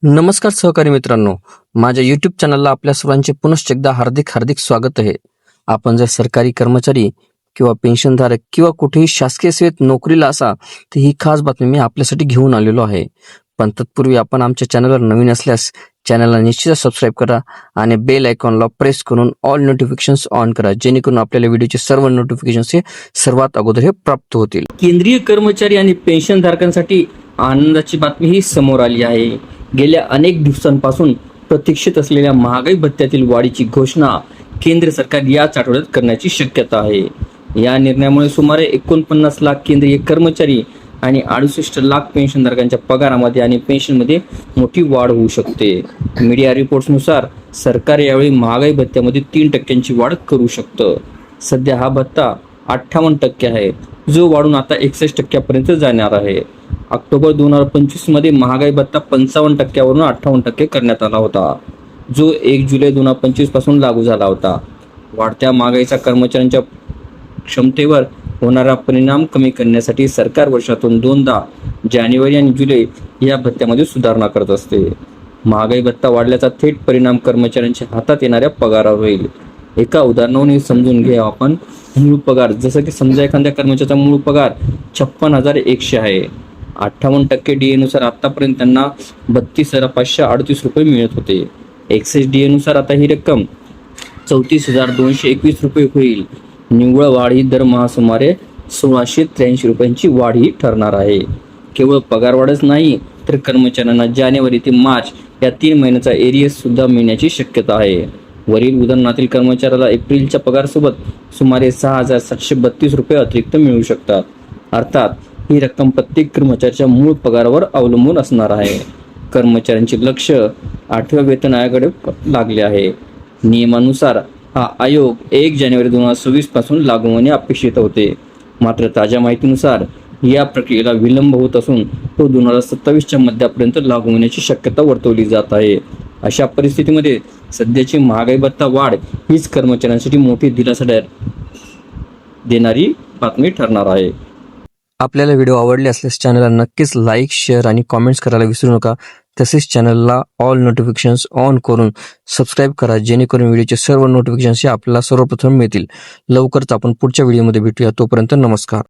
नमस्कार सहकारी मित्रांनो, माझ्या YouTube चॅनलला आपल्या सर्वांचे पुनश्च एकदा हार्दिक स्वागत आहे. आपण जर सरकारी कर्मचारी किंवा पेन्शनधारक किंवा कुठेही शासकीय सेवेत नोकरीला असा तर ही खास बातमी मी आपल्यासाठी घेऊन आलेलो आहे. पण तत्पूर्वी आपण आमच्या चॅनलवर नवीन असल्यास चॅनलला निश्चित सबस्क्राईब करा आणि बेल आयकॉनला प्रेस करून ऑल नोटिफिकेशन्स ऑन करा, जेणेकरून आपल्याला व्हिडिओचे सर्व नोटिफिकेशन्स हे सर्वात अगोदर हे प्राप्त होतील. केंद्रीय कर्मचारी आणि पेन्शनधारकांसाठी आनंदाची बातमी ही समोर आली आहे. गेल्या अनेक दिवसांपासून प्रतीक्षित असलेल्या महागाई भत्त्यातील वाढीची घोषणा केंद्र सरकार याच आठवड्यात करण्याची शक्यता आहे. या निर्णयामुळे सुमारे 49 लाख केंद्रीय कर्मचारी आणि 68 लाख पेन्शनधारकांच्या पगारामध्ये आणि पेन्शनमध्ये मोठी वाढ होऊ शकते. मीडिया रिपोर्ट्सनुसार सरकार यावेळी महागाई भत्त्यामध्ये 3% वाढ करू शकतं. सध्या हा भत्ता 58% आहे, जो वाढून आता 61% जाणार आहे. ऑक्टोबर 2025 मध्ये महागाई भत्ता 55% वरून 58% करण्यात आला होता, जो 1 जुलै 2025 पासून लागू झाला होता. वाढत्या महागाईचा कर्मचाऱ्यांच्या क्षमतेवर होणारा परिणाम कमी करण्यासाठी सरकार वर्षातून 2दा जानेवारी आणि जुलै या भत्त्यामध्ये सुधारणा करत असते. महागाई भत्ता वाढल्याचा थेट परिणाम कर्मचाऱ्यांच्या हातात येणाऱ्या पगारावर होईल. एका उदाहरणावरून समजून घ्या आपण. मूळ पगार, जसं की समजा एखाद्या कर्मचाऱ्याचा मूळ पगार 56,100 आहे. 58% DA नुसार आतापर्यंत त्यांना 32,538 रुपये मिळत होते. एक्सेस DA नुसार आता ही रक्कम 34,221 रुपये होईल. निव्वळ वाढ ही दरमहा सुमारे 1,683 रुपयांची वाढ ही ठरणार आहे. केवळ पगारवाढच नाही तर कर्मचाऱ्यांना जानेवारी ते मार्च या 3 महिन्याचा एरियस सुद्धा मिळण्याची शक्यता आहे. वरील उदाहरणातील कर्मचाऱ्याला एप्रिलच्या पगारासोबत सुमारे 6,732 रुपये अतिरिक्त मिळू शकतात. अर्थात ही रक्कम प्रत्येक कर्मचाऱ्याच्या मूळ पगारावर अवलंबून असणार आहे. कर्मचाऱ्यांचे लक्ष 8व्या वेतन आयोगाकडे लागले आहे. नियमानुसार हा आयोग 1 जानेवारी 2026 पासून लागू होणे अपेक्षित होते. मात्र ताज्या माहितीनुसार या प्रक्रियेला विलंब होत असून तो 2027च्या मध्यापर्यंत लागू होण्याची शक्यता वर्तवली जात आहे. अशा परिस्थितीमध्ये सध्याची महागाई भत्ता वाढ हीच कर्मचाऱ्यांसाठी मोठी दिलासा देणारी बातमी ठरणार आहे. आपल्याला व्हिडिओ आवडले असल्यास चॅनलला नक्कीच लाईक, शेअर आणि कॉमेंट्स करायला विसरू नका. तसेच चॅनलला ऑल नोटिफिकेशन्स ऑन करून सबस्क्राईब करा, जेणेकरून व्हिडिओचे सर्व नोटिफिकेशन्स आपल्याला सर्वप्रथम मिळतील. लवकरच आपण पुढच्या व्हिडिओमध्ये भेटूया. तोपर्यंत नमस्कार.